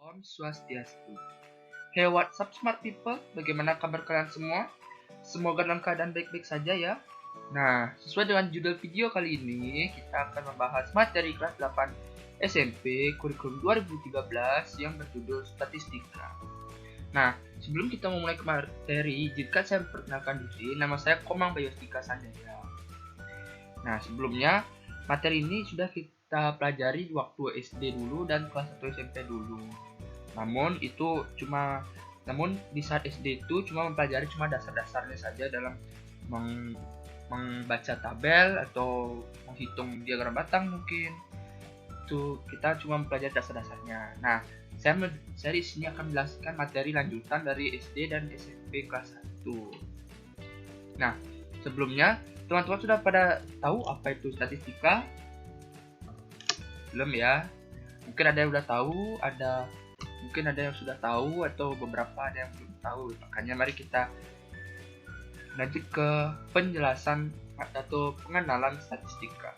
Om Swastiastu. Hey, what's up smart people? Bagaimana kabar kalian semua? Semoga dalam keadaan baik-baik saja ya. Nah, sesuai dengan judul video kali ini, kita akan membahas materi kelas 8 SMP kurikulum 2013 yang berjudul Statistika. Nah, sebelum kita memulai ke materi, jika saya memperkenalkan diri, nama saya Komang Bayostika Sanjaya. Nah, sebelumnya, materi ini sudah kita pelajari di waktu SD dulu dan kelas 1 SMP dulu. Namun di saat SD itu cuma mempelajari dasar-dasarnya saja dalam membaca tabel atau menghitung diagram batang mungkin. Itu kita cuma mempelajari dasar-dasarnya. Nah, saya di sini akan menjelaskan materi lanjutan dari SD dan SMP kelas 1. Nah, sebelumnya teman-teman sudah pada tahu apa itu statistika? Belum ya? Mungkin ada yang sudah tahu, mungkin ada yang sudah tahu atau beberapa ada yang belum tahu. Makanya mari kita lanjut ke penjelasan atau pengenalan statistika.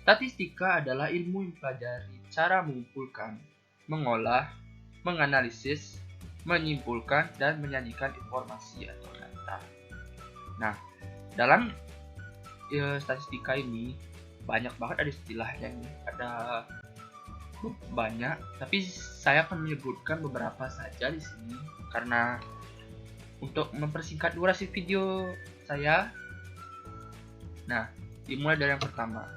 Statistika adalah ilmu yang mempelajari cara mengumpulkan, mengolah, menganalisis, menyimpulkan, dan menyajikan informasi atau data. Nah, dalam statistika ini banyak banget ada istilahnya ini, ada banyak, tapi saya akan menyebutkan beberapa saja di sini karena untuk mempersingkat durasi video saya. Nah, dimulai dari yang pertama,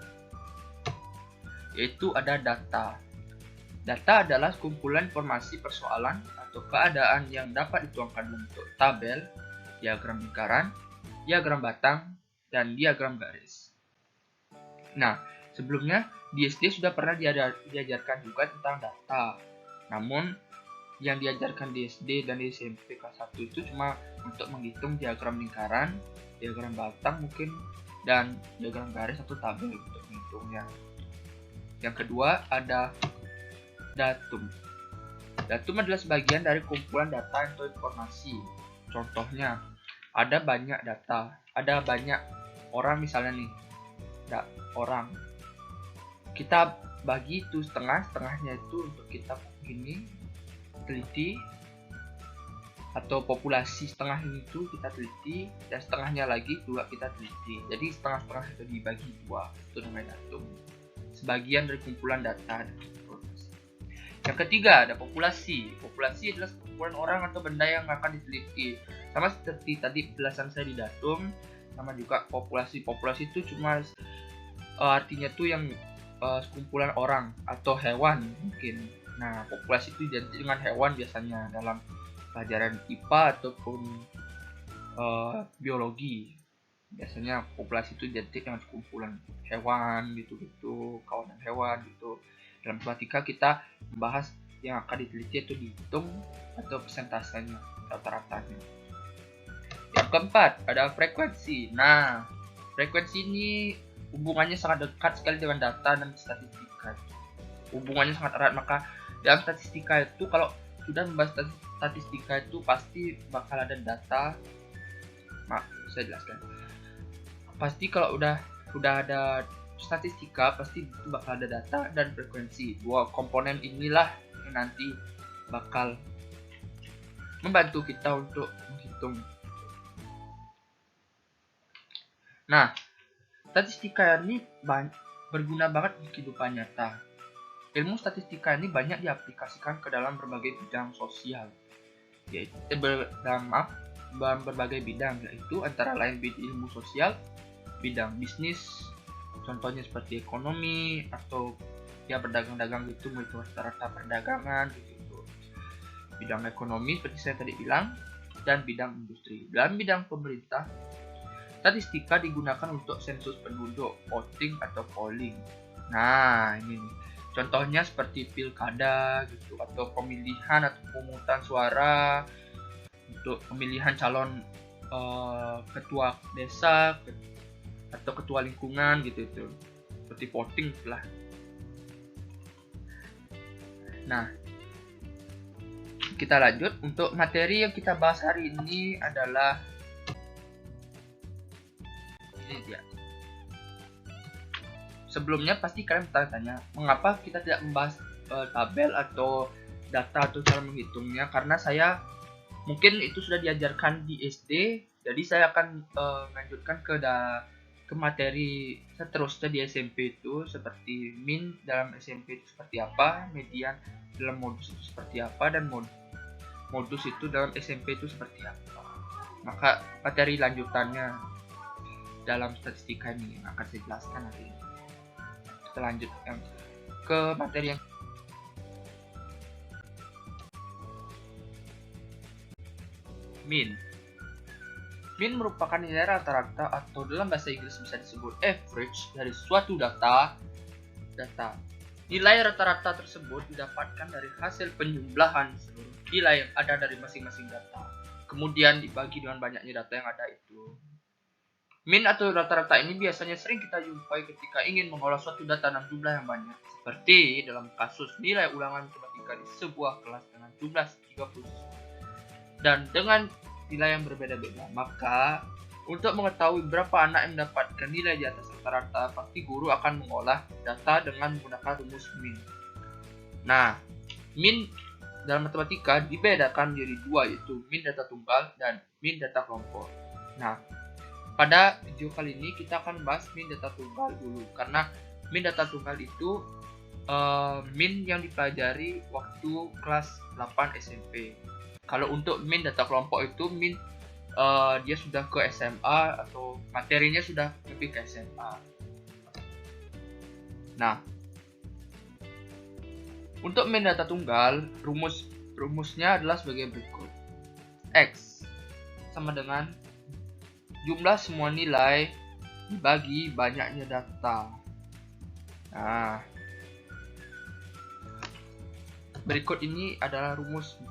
yaitu ada data. Data adalah kumpulan informasi persoalan atau keadaan yang dapat dituangkan bentuk tabel, diagram lingkaran, diagram batang, dan diagram garis. Nah, sebelumnya di SD sudah pernah diajarkan juga tentang data. Namun, yang diajarkan di SD dan di SMP kelas 1 itu cuma untuk menghitung diagram lingkaran, diagram batang mungkin, dan diagram garis atau tabel untuk menghitungnya. Yang kedua ada datum. Datum adalah sebagian dari kumpulan data atau informasi. Contohnya, ada banyak data, ada banyak orang misalnya nih, orang. Kita bagi itu setengahnya itu untuk kita ini teliti, atau populasi setengah ini itu kita teliti, dan setengahnya lagi juga kita teliti. Jadi setengah-setengah itu dibagi dua, itu namanya datum. Sebagian dari kumpulan data dan informasi. Yang ketiga ada populasi. Populasi adalah kumpulan orang atau benda yang akan diteliti. Sama seperti tadi penjelasan saya di datum, sama juga populasi. Populasi itu cuma artinya tuh yang sekumpulan orang atau hewan mungkin. Nah, populasi itu identik dengan hewan biasanya dalam pelajaran IPA ataupun biologi. Biasanya populasi itu identik dengan sekumpulan hewan gitu, kawanan hewan gitu. Dalam matematika kita membahas yang akan diteliti atau dihitung atau persentasenya, rata-ratanya. Yang keempat ada frekuensi. Nah, frekuensi ini hubungannya sangat dekat sekali dengan data dan statistika. Hubungannya sangat erat, maka dalam statistika itu kalau sudah membahas statistika itu pasti bakal ada data. Saya jelaskan. Pasti kalau udah ada statistika pasti itu bakal ada data dan frekuensi. Dua komponen inilah yang nanti bakal membantu kita untuk menghitung. Nah, statistika ini berguna banget di kehidupan nyata. Ilmu statistika ini banyak diaplikasikan ke dalam berbagai bidang sosial, yaitu dalam berbagai bidang, yaitu antara lain ilmu sosial, bidang bisnis, contohnya seperti ekonomi atau ya berdagang-dagang gitu, menghitung rata-rata perdagangan gitu. Bidang ekonomi seperti saya tadi bilang, dan bidang industri. Dalam bidang pemerintah, statistika digunakan untuk sensus penduduk, voting atau polling. Nah, ini nih. Contohnya seperti pilkada gitu, atau pemilihan atau pemungutan suara untuk pemilihan calon ketua desa atau ketua lingkungan gitu itu. Seperti voting lah. Nah, kita lanjut. Untuk materi yang kita bahas hari ini adalah ini dia. sebelumnya pasti kalian bertanya-tanya, mengapa kita tidak membahas tabel atau data atau cara menghitungnya? Karena saya mungkin itu sudah diajarkan di SD, jadi saya akan lanjutkan ke materi seterusnya di SMP itu, seperti min dalam SMP itu seperti apa, median dalam modus itu seperti apa, dan modus itu dalam SMP itu seperti apa. Maka materi lanjutannya dalam statistika ini yang akan saya jelaskan nanti. Kita lanjut yang ke materi yang min. Min merupakan nilai rata-rata atau dalam bahasa Inggris bisa disebut average dari suatu data. Nilai rata-rata tersebut didapatkan dari hasil penjumlahan seluruh nilai yang ada dari masing-masing data. Kemudian dibagi dengan banyaknya data yang ada itu. Min atau rata-rata ini biasanya sering kita jumpai ketika ingin mengolah suatu data dalam jumlah yang banyak. Seperti dalam kasus nilai ulangan matematika di sebuah kelas dengan jumlah 30 siswa. Dan dengan nilai yang berbeda-beda, maka untuk mengetahui berapa anak yang mendapatkan nilai di atas rata-rata, pasti guru akan mengolah data dengan menggunakan rumus min. Nah, min dalam matematika dibedakan menjadi dua, yaitu min data tunggal dan min data kelompok. Nah, pada video kali ini kita akan bahas min data tunggal dulu, karena min data tunggal itu min yang dipelajari waktu kelas 8 SMP. Kalau untuk min data kelompok itu min dia sudah ke SMA atau materinya sudah lebih ke SMA. Nah, untuk min data tunggal rumusnya adalah sebagai berikut. X sama dengan jumlah semua nilai dibagi banyaknya data. Nah, berikut ini adalah rumus.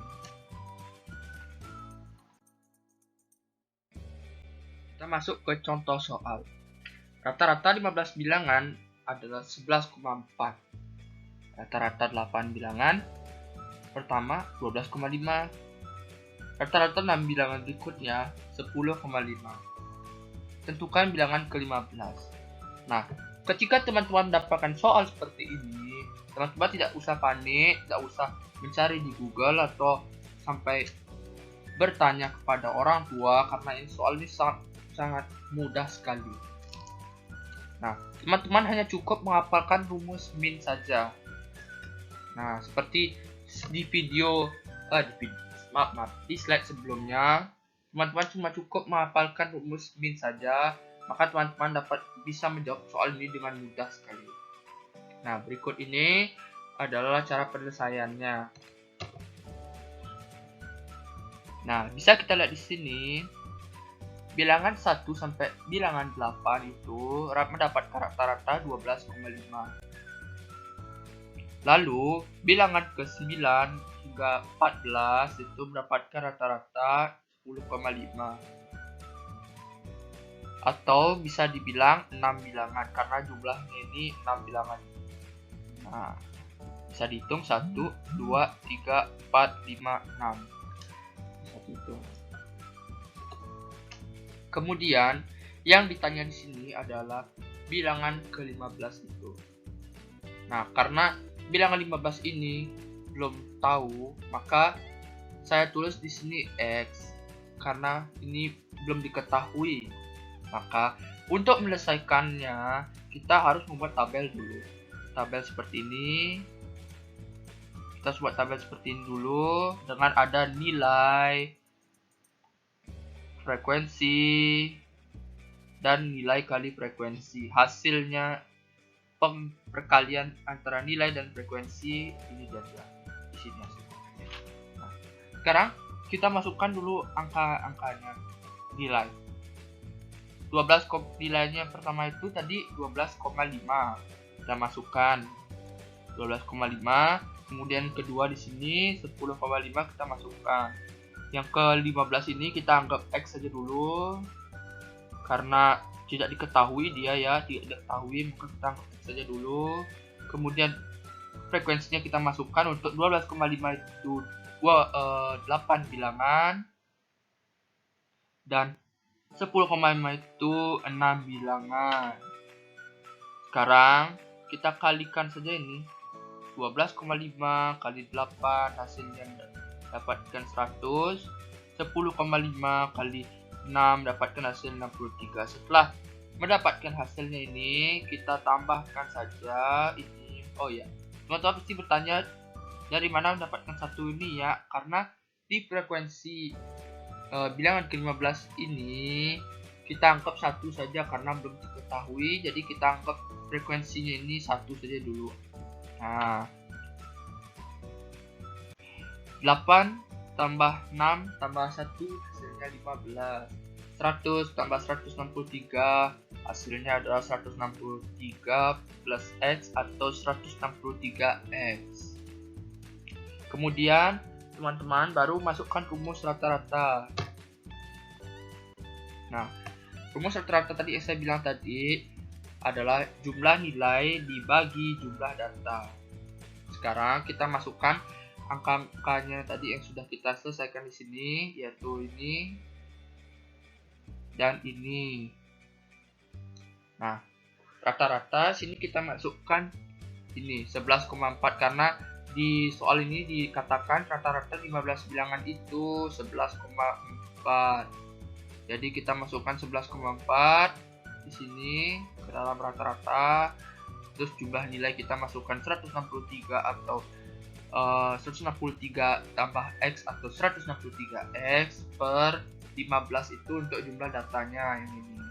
Kita masuk ke contoh soal. Rata-rata 15 bilangan adalah 11,4. Rata-rata 8 bilangan pertama 12,5. Rata-rata 6 bilangan berikutnya 10,5. Tentukan bilangan ke-15. Nah, ketika teman-teman mendapatkan soal seperti ini, teman-teman tidak usah panik, tidak usah mencari di Google atau sampai bertanya kepada orang tua, karena ini soal ini sangat mudah sekali. Nah, teman-teman hanya cukup menghafalkan rumus min saja. Nah, seperti di di slide sebelumnya, teman-teman cuma cukup menghafalkan rumus min saja, maka teman-teman bisa menjawab soal ini dengan mudah sekali. Nah, berikut ini adalah cara penyelesaiannya. Nah, bisa kita lihat di sini. Bilangan 1 sampai bilangan 8 itu mendapatkan rata-rata 12,5. Lalu, bilangan ke-9 hingga 14 itu mendapatkan rata-rata 10,5. Atau bisa dibilang 6 bilangan, karena jumlahnya ini 6 bilangan. Nah, bisa dihitung 1, 2, 3, 4, 5, 6. Bisa dihitung. Kemudian yang ditanya di sini adalah bilangan ke-15 itu. Nah, karena bilangan 15 ini belum tahu, maka saya tulis di sini X karena ini belum diketahui. Maka untuk menyelesaikannya kita harus membuat tabel dulu. Tabel seperti ini. Kita buat tabel seperti ini dulu dengan ada nilai, frekuensi, dan nilai kali frekuensi. Hasilnya perkalian antara nilai dan frekuensi ini saja di sini hasilnya. Nah, sekarang kita masukkan dulu angka-angkanya, nilai. 12 nilainya pertama itu tadi 12,5. Kita masukkan 12,5. Kemudian kedua di sini 10,5 kita masukkan. Yang ke-15 ini kita anggap X saja dulu, karena tidak diketahui dia ya, tidak diketahui, maka kita anggap X saja dulu. Kemudian frekuensinya kita masukkan. Untuk 12,5 itu 8 bilangan, dan 10,5 itu 6 bilangan. Sekarang kita kalikan saja ini. 12,5 kali 8 hasilnya dapatkan 100. 10,5 kali 6 dapatkan hasil 63. Setelah mendapatkan hasilnya ini, kita tambahkan saja ini. Oh ya, teman-teman pasti bertanya dari mana mendapatkan satu ini ya, karena di frekuensi bilangan ke-15 ini kita anggap satu saja karena belum diketahui, jadi kita anggap frekuensinya ini satu saja dulu. Nah, 8 tambah 6 tambah 1 hasilnya 15. 100 tambah 163 hasilnya adalah 163 plus X atau 163X. Kemudian teman-teman baru masukkan rumus rata-rata. Nah, rumus rata-rata tadi yang saya bilang tadi adalah jumlah nilai dibagi jumlah data. Sekarang kita masukkan angka-angkanya tadi yang sudah kita selesaikan di sini, yaitu ini dan ini. Nah, rata-rata sini kita masukkan ini 11,4 karena di soal ini dikatakan rata-rata 15 bilangan itu 11,4. Jadi kita masukkan 11,4 di sini ke dalam rata-rata. Terus jumlah nilai kita masukkan 163 atau 163 tambah X atau 163X per 15 itu untuk jumlah datanya yang ini.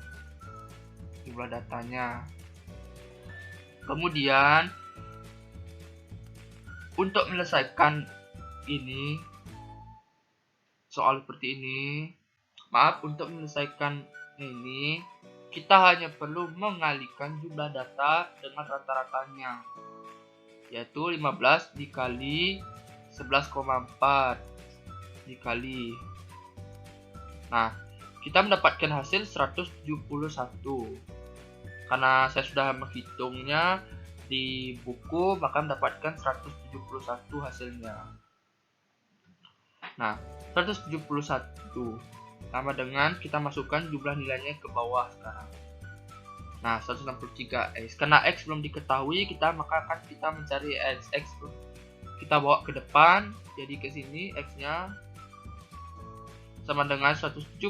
Jumlah datanya. Kemudian untuk menyelesaikan ini soal seperti ini, untuk menyelesaikan ini kita hanya perlu mengalihkan jumlah data dengan rata-ratanya, yaitu 15 dikali 11,4 dikali. Nah, kita mendapatkan hasil 171. Karena saya sudah menghitungnya di buku, maka mendapatkan 171 hasilnya. Nah, 171 sama dengan kita masukkan jumlah nilainya ke bawah sekarang. Nah, 163X. Karena X belum diketahui, maka akan kita mencari X. X kita bawa ke depan, jadi ke sini X-nya sama dengan 171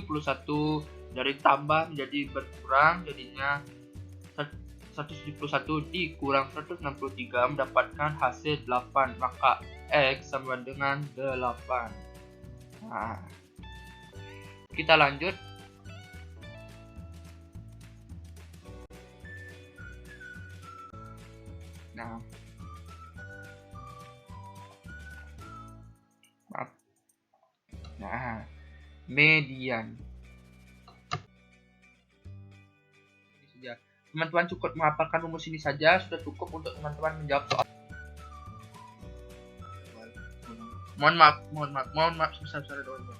dari tambah menjadi berkurang, jadinya 171 dikurang 163 mendapatkan hasil 8, maka X sama dengan 8. Nah, kita lanjut. Nah, maaf. Nah, median. Ini saja. Teman-teman cukup menghafalkan rumus ini saja, sudah cukup untuk teman-teman menjawab soal. Mohon maaf sebesar-besar doanya.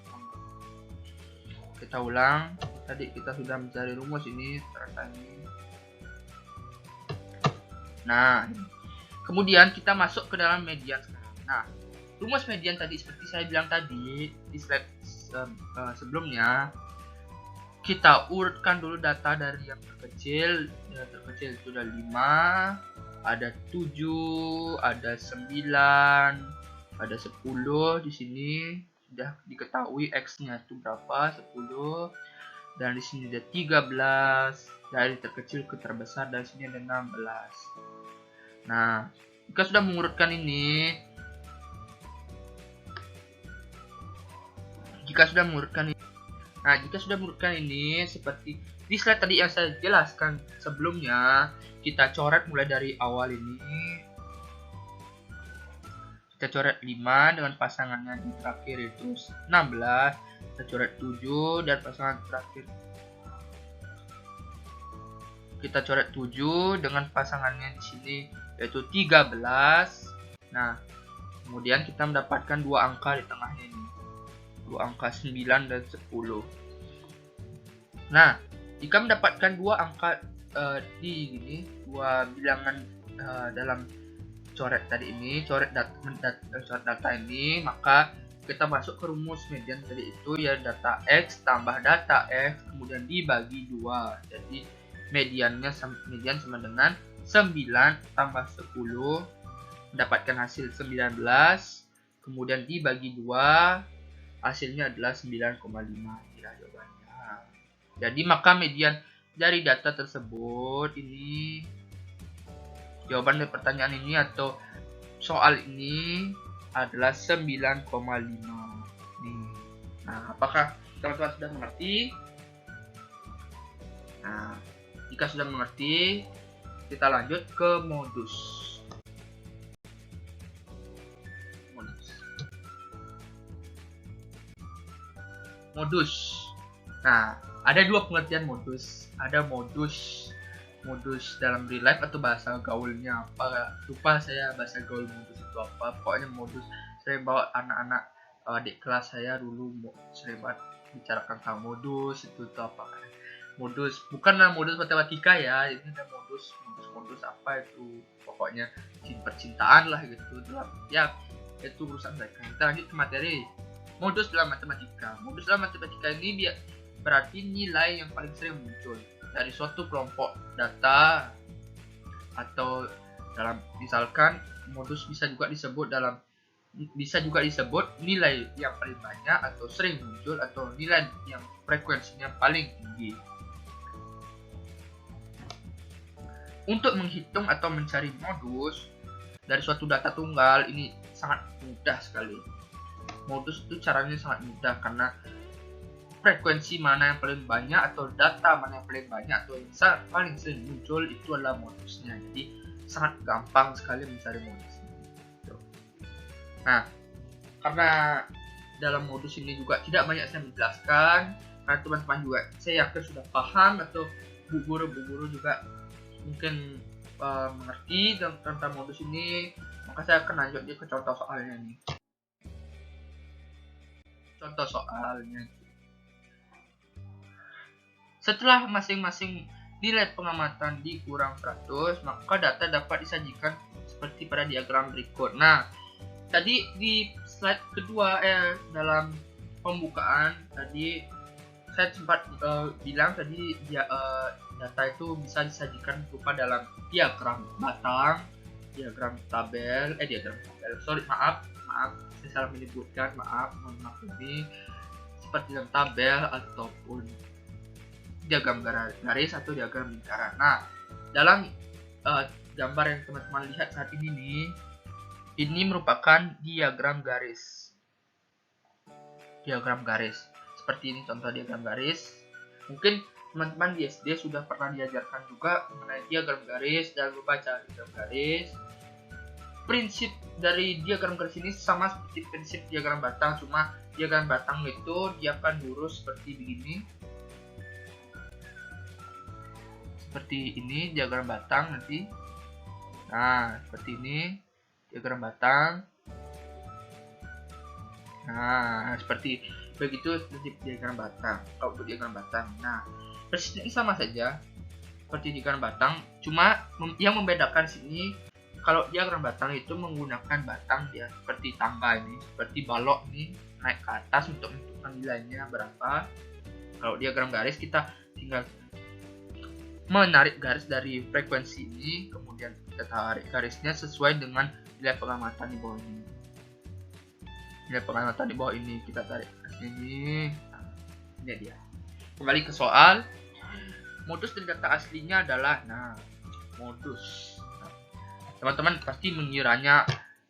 Kita ulang. Tadi kita sudah mencari rumus ini, ternyata ini. Nah, kemudian kita masuk ke dalam median sekarang. Nah, rumus median tadi seperti saya bilang tadi di slide sebelumnya, kita urutkan dulu data dari yang terkecil. Yang terkecil itu ada 5, ada 7, ada 9, ada 10. Di sini sudah diketahui X-nya itu berapa, 10. Dan di sini ada 13, dari terkecil ke terbesar, dan di sini ada 16. Nah, jika sudah mengurutkan ini, jika sudah mengurutkan ini seperti di slide tadi yang saya jelaskan sebelumnya, kita coret mulai dari awal ini. Kita coret 5 dengan pasangannya di terakhir itu 16. Kita coret 7 dan pasangan terakhir. Kita coret 7 dengan pasangannya di sini yaitu 13. Nah, kemudian kita mendapatkan dua angka di tengahnya ini. Dua angka 9 dan 10. Nah, jika mendapatkan dua angka di ini, dua bilangan dalam coret tadi ini, coret data ini, maka kita masuk ke rumus median tadi itu, ya data X tambah data X kemudian dibagi 2. Jadi median sama dengan 9 tambah 10 mendapatkan hasil 19, kemudian dibagi 2, hasilnya adalah 9,5. Inilah jawabannya. Jadi maka median dari data tersebut ini, jawaban dari pertanyaan ini atau soal ini adalah 9,5 nih. Nah, apakah teman-teman sudah mengerti? Nah, jika sudah mengerti, kita lanjut ke modus. Nah, ada dua pengertian modus. Ada modus dalam real life atau bahasa gaulnya apa, lupa saya bahasa gaul modus itu apa. Pokoknya modus, saya bawa anak-anak adik kelas saya dulu sering banget bicarakan tentang modus itu apa. Modus bukanlah modus matematika ya, ini ada modus apa itu, pokoknya percintaan lah gitu ya, itu urusan mereka. Kita lanjut ke materi. Modus dalam matematika ini berarti nilai yang paling sering muncul dari suatu kelompok data, atau dalam misalkan modus bisa juga disebut nilai yang paling banyak atau sering muncul, atau nilai yang frekuensinya paling tinggi. Untuk menghitung atau mencari modus dari suatu data tunggal ini sangat mudah sekali. Modus itu caranya sangat mudah karena frekuensi mana yang paling banyak atau data mana yang paling banyak atau yang paling sering muncul itu adalah modusnya. Jadi sangat gampang sekali mencari modusnya. Nah, karena dalam modus ini juga tidak banyak saya menjelaskan, karena teman-teman juga saya yakin sudah paham, atau bu guru juga mungkin mengerti tentang modus ini, maka saya akan lanjut ke contoh soalnya nih. Contoh soalnya, setelah masing-masing nilai pengamatan dikurang 100, maka data dapat disajikan seperti pada diagram berikut. Nah, tadi di slide kedua dalam pembukaan tadi saya sempat bilang tadi data itu bisa disajikan berupa dalam diagram batang, diagram tabel, maaf saya salah menyebutkan, mohon maaf ini, seperti dalam tabel ataupun diagram garis atau diagram lingkaran. Nah, dalam gambar yang teman-teman lihat saat ini nih, ini merupakan diagram garis. Seperti ini contoh diagram garis. Mungkin teman-teman di SD sudah pernah diajarkan juga mengenai diagram garis dan membaca diagram garis. Prinsip dari diagram garis ini sama seperti prinsip diagram batang, cuma diagram batang itu dia akan lurus seperti begini. Seperti ini diagram batang nanti. Nah, seperti ini diagram batang. Nah, seperti begitu diagram batang. Kalau untuk diagram batang, nah persisnya sama saja seperti diagram batang, cuma yang membedakan sini kalau diagram batang itu menggunakan batang dia seperti tangga ini, seperti balok ini naik ke atas untuk menentukan nilainya berapa. Kalau diagram garis kita tinggal menarik garis dari frekuensi ini, kemudian kita tarik garisnya sesuai dengan nilai pengamatan di bawah ini. Nilai pengamatan di bawah ini kita tarik ke sini. Nah, ini dia. Kembali ke soal. Modus dari data aslinya adalah modus. Teman-teman pasti mengiranya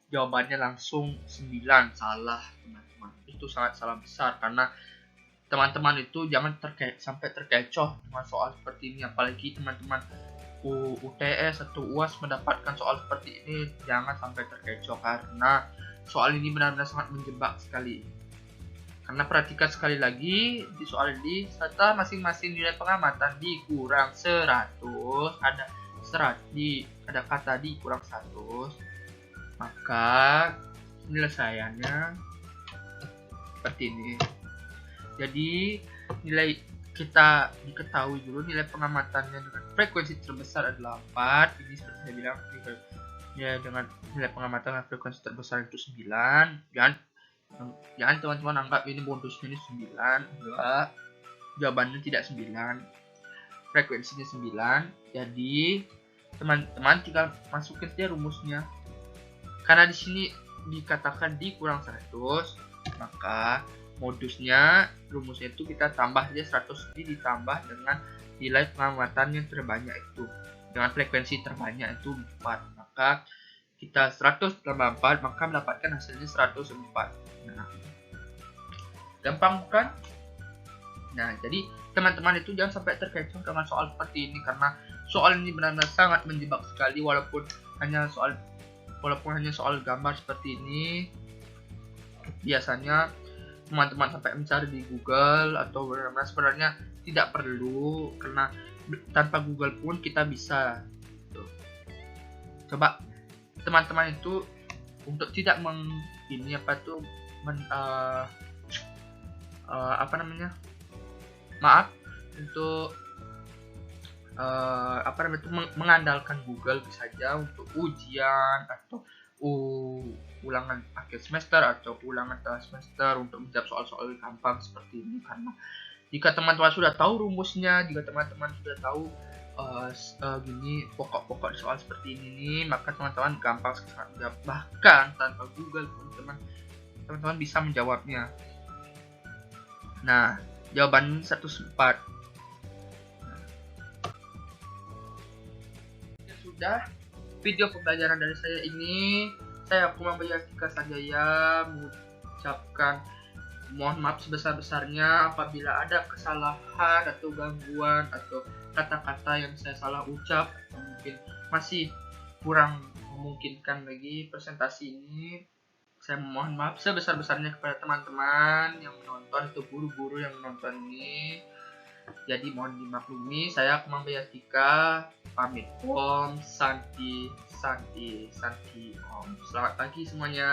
jawabannya langsung 9. Salah, teman-teman. Itu sangat salah besar, karena teman-teman itu jangan sampai terkecoh dengan soal seperti ini. Apalagi teman-teman UTS atau UAS mendapatkan soal seperti ini, jangan sampai terkecoh, karena soal ini benar-benar sangat menjebak sekali. Karena perhatikan sekali lagi di soal ini, setelah masing-masing nilai pengamatan dikurang 100, ada kata dikurang 100, maka penyelesaiannya seperti ini. Jadi nilai kita diketahui dulu nilai pengamatannya dengan frekuensi terbesar adalah 4. Ini seperti saya bilang ya, dengan nilai pengamatan dengan frekuensi terbesar itu 9. Jangan teman-teman anggap ini bonusnya ini 9. Enggak, jawabannya tidak 9, frekuensinya 9. Jadi teman-teman tinggal masukin saja rumusnya. Karena di sini dikatakan dikurang 100, maka modusnya rumusnya itu kita tambah saja 100 ini ditambah dengan nilai pengamatan yang terbanyak itu dengan frekuensi terbanyak itu 4. Maka kita 100 tambah 4 maka mendapatkan hasilnya 104. Nah, gampang bukan? Nah, jadi teman-teman itu jangan sampai terkecoh dengan soal seperti ini, karena soal ini benar-benar sangat menjebak sekali. Walaupun hanya soal gambar seperti ini, biasanya teman-teman sampai mencari di Google atau benar-benar sebenarnya tidak perlu, karena tanpa Google pun kita bisa. Coba teman-teman itu untuk tidak mengandalkan Google saja untuk ujian atau ulangan akhir semester atau ulangan tengah semester untuk menjawab soal-soal gampang seperti ini. Karena jika teman-teman sudah tahu rumusnya, jika teman-teman sudah tahu pokok-pokok soal seperti ini nih, maka teman-teman gampang sekali, bahkan tanpa Google pun teman-teman bisa menjawabnya. Nah, jawaban 104. Sudah video pembelajaran dari saya ini, saya Kumam Bayastika Sanjaya mengucapkan mohon maaf sebesar-besarnya apabila ada kesalahan atau gangguan atau kata-kata yang saya salah ucap atau mungkin masih kurang memungkinkan lagi presentasi ini. Saya mohon maaf sebesar-besarnya kepada teman-teman yang menonton atau guru-guru yang menonton ini. Jadi mohon dimaklumi, saya Kumam Bayastika pamit. Om Santi Santi Santi Om. Selamat pagi semuanya.